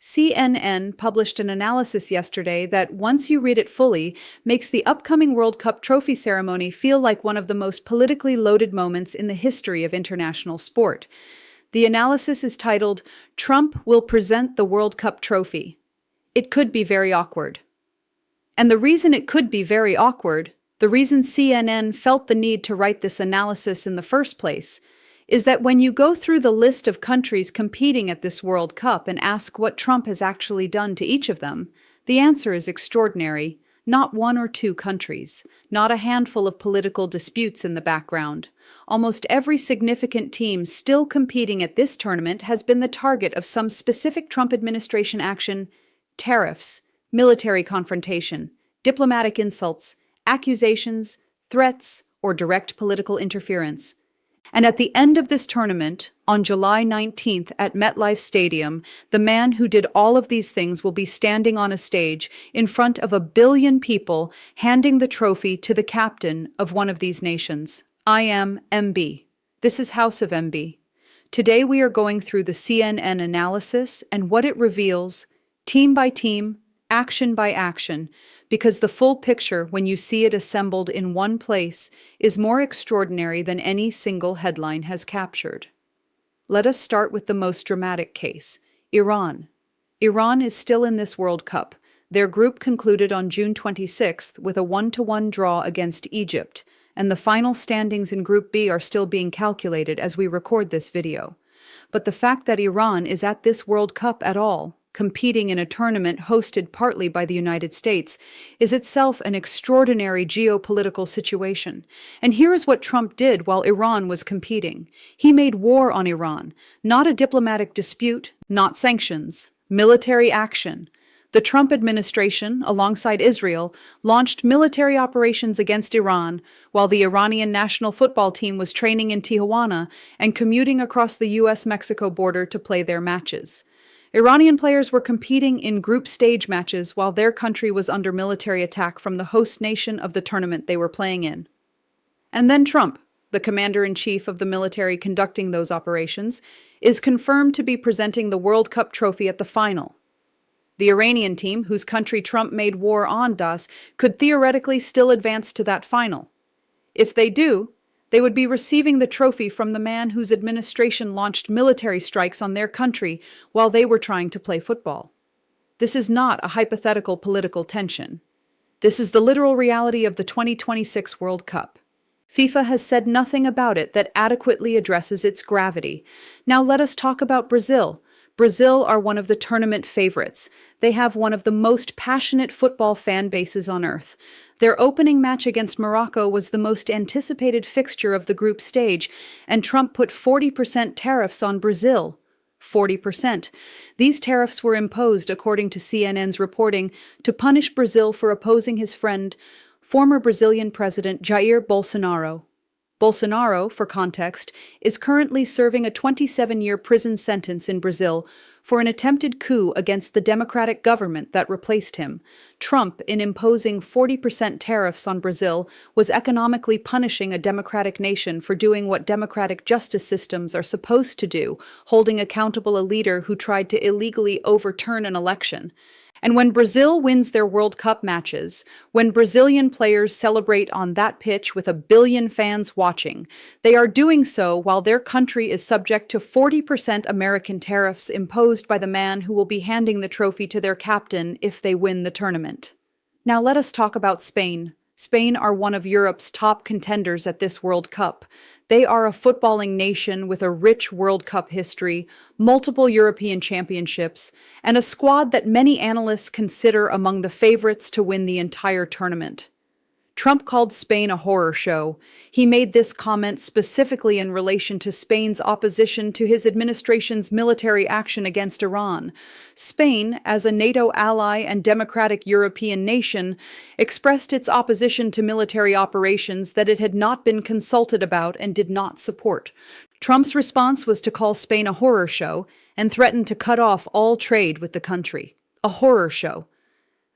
CNN published an analysis yesterday that, once you read it fully, makes the upcoming World Cup trophy ceremony feel like one of the most politically loaded moments in the history of international sport. The analysis is titled, "Trump Will Present the World Cup Trophy. It Could Be Very Awkward." And the reason it could be very awkward, the reason CNN felt the need to write this analysis in the first place, is that when you go through the list of countries competing at this World Cup and ask what Trump has actually done to each of them, the answer is extraordinary. Not one or two countries, not a handful of political disputes in the background. Almost every significant team still competing at this tournament has been the target of some specific Trump administration action: tariffs, military confrontation, diplomatic insults, accusations, threats, or direct political interference. And at the end of this tournament, on July 19th at MetLife Stadium, the man who did all of these things will be standing on a stage in front of 1 billion people, handing the trophy to the captain of one of these nations. I am MB. This is House of MB. Today we are going through the CNN analysis and what it reveals, team by team, action by action, because the full picture, when you see it assembled in one place, is more extraordinary than any single headline has captured. Let us start with the most dramatic case, Iran. Iran is still in this World Cup. Their group concluded on June 26th with a 1-1 draw against Egypt, and the final standings in Group B are still being calculated as we record this video. But the fact that Iran is at this World Cup at all, competing in a tournament hosted partly by the United States, is itself an extraordinary geopolitical situation. And here is what Trump did while Iran was competing. He made war on Iran, not a diplomatic dispute, not sanctions, military action. The Trump administration, alongside Israel, launched military operations against Iran, while the Iranian national football team was training in Tijuana and commuting across the US-Mexico border to play their matches. Iranian players were competing in group stage matches while their country was under military attack from the host nation of the tournament they were playing in. And then Trump, the commander-in-chief of the military conducting those operations, is confirmed to be presenting the World Cup trophy at the final. The Iranian team, whose country Trump made war on, could theoretically still advance to that final. If they do, they would be receiving the trophy from the man whose administration launched military strikes on their country while they were trying to play football. This is not a hypothetical political tension. This is the literal reality of the 2026 World Cup. FIFA has said nothing about it that adequately addresses its gravity. Now let us talk about Brazil. Brazil are one of the tournament favorites. They have one of the most passionate football fan bases on earth. Their opening match against Morocco was the most anticipated fixture of the group stage, and Trump put 40% tariffs on Brazil. 40%. These tariffs were imposed, according to CNN's reporting, to punish Brazil for opposing his friend, former Brazilian President Jair Bolsonaro. Bolsonaro, for context, is currently serving a 27-year prison sentence in Brazil for an attempted coup against the democratic government that replaced him. Trump, in imposing 40% tariffs on Brazil, was economically punishing a democratic nation for doing what democratic justice systems are supposed to do, holding accountable a leader who tried to illegally overturn an election. And when Brazil wins their World Cup matches, when Brazilian players celebrate on that pitch with 1 billion fans watching, they are doing so while their country is subject to 40% American tariffs imposed by the man who will be handing the trophy to their captain if they win the tournament. Now let us talk about Spain. Spain are one of Europe's top contenders at this World Cup. They are a footballing nation with a rich World Cup history, multiple European championships, and a squad that many analysts consider among the favorites to win the entire tournament. Trump called Spain a horror show. He made this comment specifically in relation to Spain's opposition to his administration's military action against Iran. Spain, as a NATO ally and democratic European nation, expressed its opposition to military operations that it had not been consulted about and did not support. Trump's response was to call Spain a horror show and threatened to cut off all trade with the country. A horror show.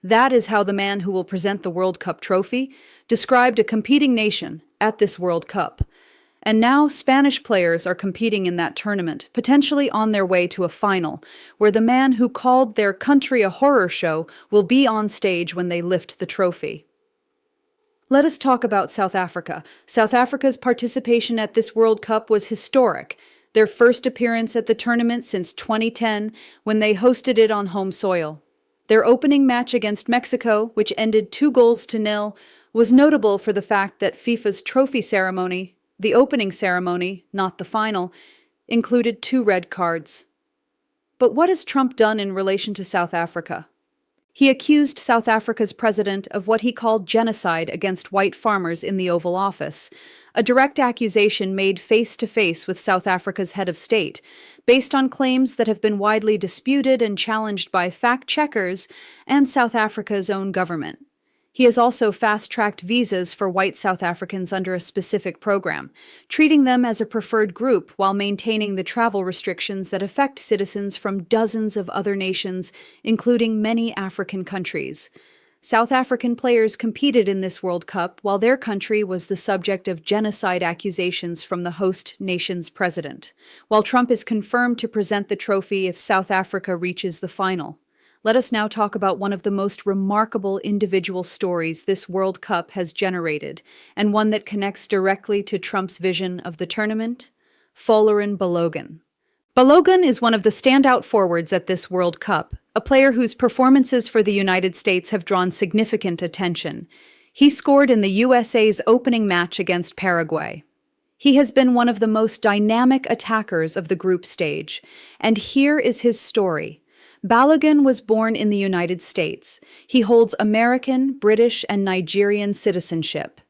That is how the man who will present the World Cup trophy described a competing nation at this World Cup. And now Spanish players are competing in that tournament, potentially on their way to a final, where the man who called their country a horror show will be on stage when they lift the trophy. Let us talk about South Africa. South Africa's participation at this World Cup was historic. Their first appearance at the tournament since 2010, when they hosted it on home soil. Their opening match against Mexico, which ended 2-0, was notable for the fact that FIFA's trophy ceremony, the opening ceremony, not the final, included 2 red cards. But what has Trump done in relation to South Africa? He accused South Africa's president of what he called genocide against white farmers in the Oval Office, a direct accusation made face-to-face with South Africa's head of state, based on claims that have been widely disputed and challenged by fact-checkers and South Africa's own government. He has also fast-tracked visas for white South Africans under a specific program, treating them as a preferred group while maintaining the travel restrictions that affect citizens from dozens of other nations, including many African countries. South African players competed in this World Cup while their country was the subject of genocide accusations from the host nation's president, while Trump is confirmed to present the trophy if South Africa reaches the final. Let us now talk about one of the most remarkable individual stories this World Cup has generated, and one that connects directly to Trump's vision of the tournament: Folarin Balogun. Balogun is one of the standout forwards at this World Cup, a player whose performances for the United States have drawn significant attention. He scored in the USA's opening match against Paraguay. He has been one of the most dynamic attackers of the group stage, and here is his story. Balogun was born in the United States. He holds American, British, and Nigerian citizenship.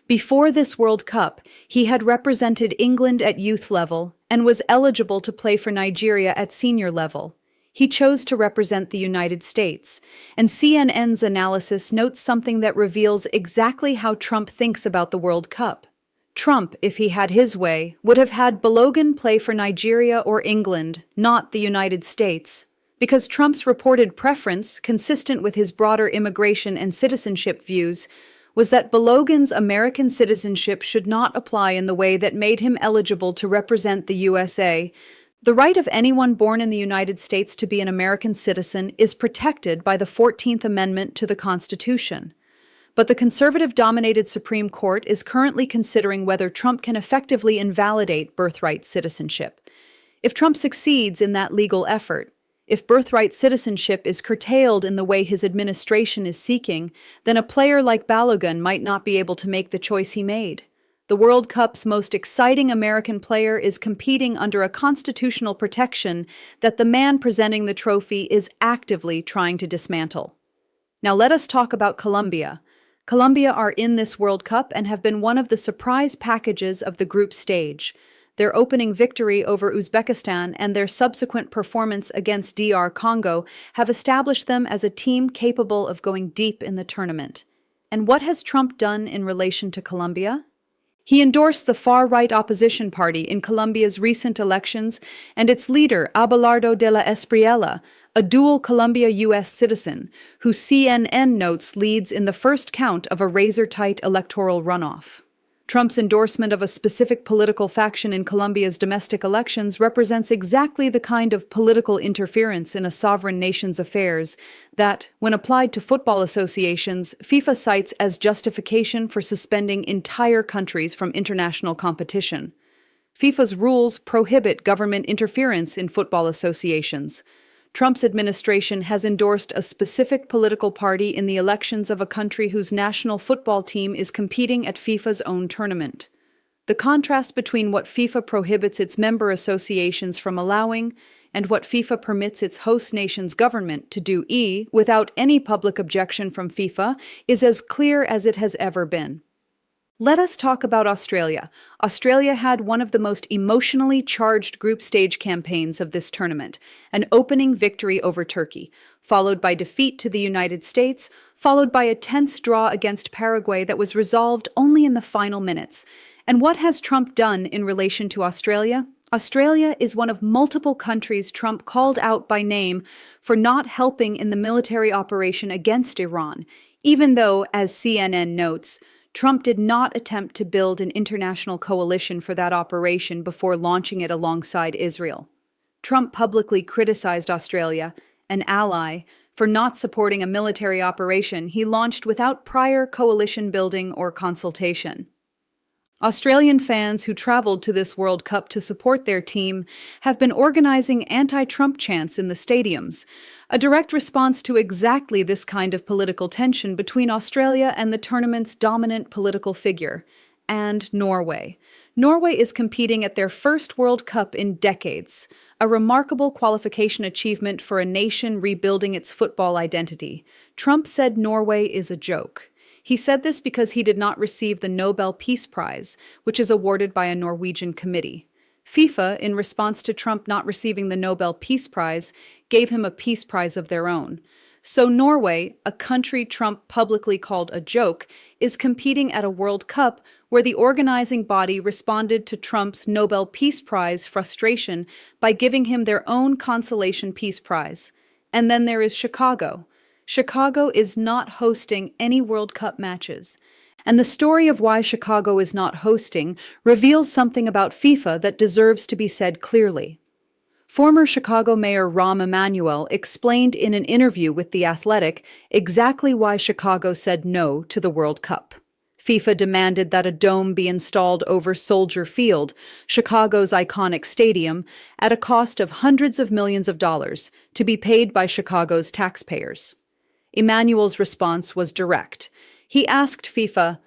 Before this World Cup, he had represented England at youth level and was eligible to play for Nigeria at senior level. He chose to represent the United States, and CNN's analysis notes something that reveals exactly how Trump thinks about the World Cup. Trump, if he had his way, would have had Balogun play for Nigeria or England, not the United States. Because Trump's reported preference, consistent with his broader immigration and citizenship views, was that Balogun's American citizenship should not apply in the way that made him eligible to represent the USA. The right of anyone born in the United States to be an American citizen is protected by the 14th Amendment to the Constitution. But the conservative-dominated Supreme Court is currently considering whether Trump can effectively invalidate birthright citizenship. If Trump succeeds in that legal effort, if birthright citizenship is curtailed in the way his administration is seeking, then a player like Balogun might not be able to make the choice he made. The World Cup's most exciting American player is competing under a constitutional protection that the man presenting the trophy is actively trying to dismantle. Now let us talk about Colombia. Colombia are in this World Cup and have been one of the surprise packages of the group stage. Their opening victory over Uzbekistan and their subsequent performance against DR Congo have established them as a team capable of going deep in the tournament. And what has Trump done in relation to Colombia? He endorsed the far-right opposition party in Colombia's recent elections and its leader, Abelardo de la Espriella, a dual Colombia-U.S. citizen, who CNN notes leads in the first count of a razor-tight electoral runoff. Trump's endorsement of a specific political faction in Colombia's domestic elections represents exactly the kind of political interference in a sovereign nation's affairs that, when applied to football associations, FIFA cites as justification for suspending entire countries from international competition. FIFA's rules prohibit government interference in football associations. Trump's administration has endorsed a specific political party in the elections of a country whose national football team is competing at FIFA's own tournament. The contrast between what FIFA prohibits its member associations from allowing and what FIFA permits its host nation's government to do without any public objection from FIFA is as clear as it has ever been. Let us talk about Australia. Australia had one of the most emotionally charged group stage campaigns of this tournament, an opening victory over Turkey, followed by defeat to the United States, followed by a tense draw against Paraguay that was resolved only in the final minutes. And what has Trump done in relation to Australia? Australia is one of multiple countries Trump called out by name for not helping in the military operation against Iran, even though, as CNN notes, Trump did not attempt to build an international coalition for that operation before launching it alongside Israel. Trump publicly criticized Australia, an ally, for not supporting a military operation he launched without prior coalition building or consultation. Australian fans who traveled to this World Cup to support their team have been organizing anti-Trump chants in the stadiums, a direct response to exactly this kind of political tension between Australia and the tournament's dominant political figure, and Norway. Norway is competing at their first World Cup in decades, a remarkable qualification achievement for a nation rebuilding its football identity. Trump said Norway is a joke. He said this because he did not receive the Nobel Peace Prize, which is awarded by a Norwegian committee. FIFA, in response to Trump not receiving the Nobel Peace Prize, gave him a peace prize of their own. So Norway, a country Trump publicly called a joke, is competing at a World Cup where the organizing body responded to Trump's Nobel Peace Prize frustration by giving him their own consolation peace prize. And then there is Chicago. Chicago is not hosting any World Cup matches. And the story of why Chicago is not hosting reveals something about FIFA that deserves to be said clearly. Former Chicago Mayor Rahm Emanuel explained in an interview with The Athletic exactly why Chicago said no to the World Cup. FIFA demanded that a dome be installed over Soldier Field, Chicago's iconic stadium, at a cost of hundreds of millions of dollars to be paid by Chicago's taxpayers. Emanuel's response was direct. He asked FIFA,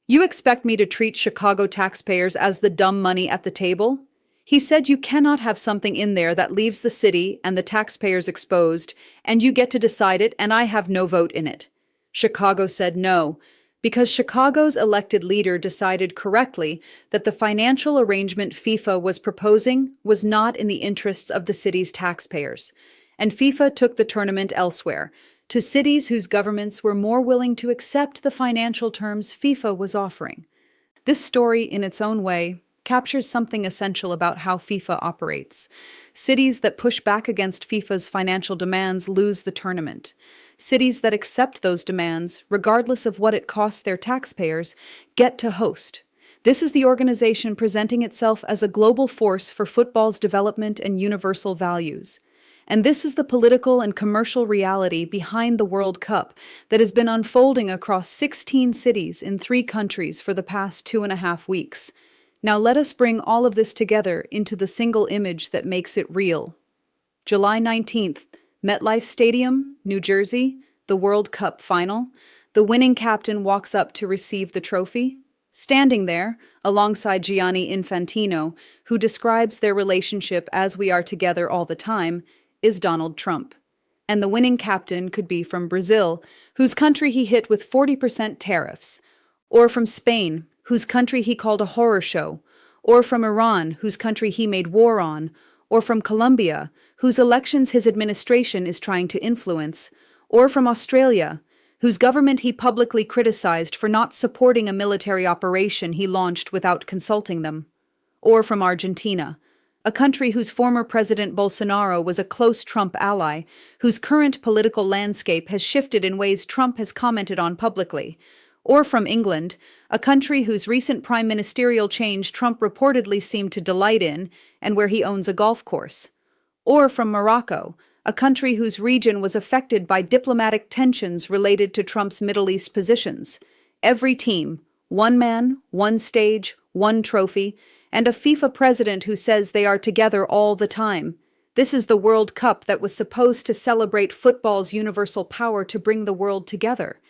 "You expect me to treat Chicago taxpayers as the dumb money at the table?" He said you cannot have something in there that leaves the city and the taxpayers exposed, and you get to decide it, and I have no vote in it. Chicago said no, because Chicago's elected leader decided correctly that the financial arrangement FIFA was proposing was not in the interests of the city's taxpayers, and FIFA took the tournament elsewhere, to cities whose governments were more willing to accept the financial terms FIFA was offering. This story, in its own way, captures something essential about how FIFA operates. Cities that push back against FIFA's financial demands lose the tournament. Cities that accept those demands, regardless of what it costs their taxpayers, get to host. This is the organization presenting itself as a global force for football's development and universal values. And this is the political and commercial reality behind the World Cup that has been unfolding across 16 cities in 3 countries for the past 2.5 weeks. Now let us bring all of this together into the single image that makes it real. July 19th, MetLife Stadium, New Jersey, the World Cup final. The winning captain walks up to receive the trophy. Standing there, alongside Gianni Infantino, who describes their relationship as we are together all the time, is Donald Trump. And the winning captain could be from Brazil, whose country he hit with 40% tariffs, or from Spain, whose country he called a horror show, or from Iran, whose country he made war on, or from Colombia, whose elections his administration is trying to influence, or from Australia, whose government he publicly criticized for not supporting a military operation he launched without consulting them, or from Argentina, a country whose former President Bolsonaro was a close Trump ally, whose current political landscape has shifted in ways Trump has commented on publicly, or from England, a country whose recent prime ministerial change Trump reportedly seemed to delight in and where he owns a golf course, or from Morocco, a country whose region was affected by diplomatic tensions related to Trump's Middle East positions. Every team, one man, one stage, one trophy, and a FIFA president who says they are together all the time. This is the World Cup that was supposed to celebrate football's universal power to bring the world together.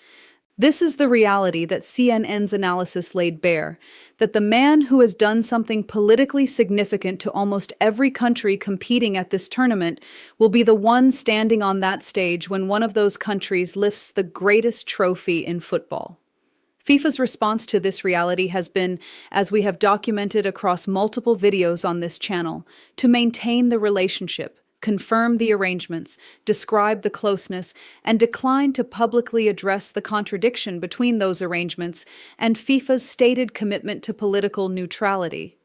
This is the reality that CNN's analysis laid bare, that the man who has done something politically significant to almost every country competing at this tournament will be the one standing on that stage when one of those countries lifts the greatest trophy in football. FIFA's response to this reality has been, as we have documented across multiple videos on this channel, to maintain the relationship, confirm the arrangements, describe the closeness, and decline to publicly address the contradiction between those arrangements and FIFA's stated commitment to political neutrality.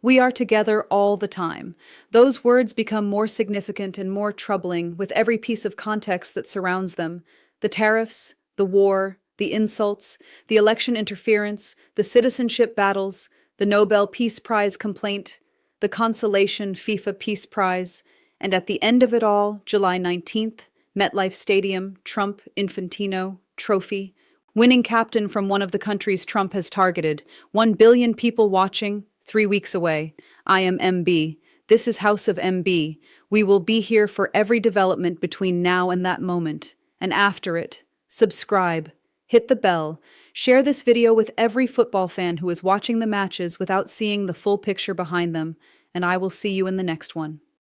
We are together all the time. Those words become more significant and more troubling with every piece of context that surrounds them. The tariffs, the war, The insults, the election interference, the citizenship battles, the Nobel Peace Prize complaint, the consolation FIFA Peace Prize, and at the end of it all, July 19th, MetLife Stadium, Trump, Infantino, trophy, winning captain from one of the countries Trump has targeted, 1 billion people watching, 3 weeks away. I am MB. This is House of MB. We will be here for every development between now and that moment. And after it, subscribe, hit the bell, share this video with every football fan who is watching the matches without seeing the full picture behind them, and I will see you in the next one.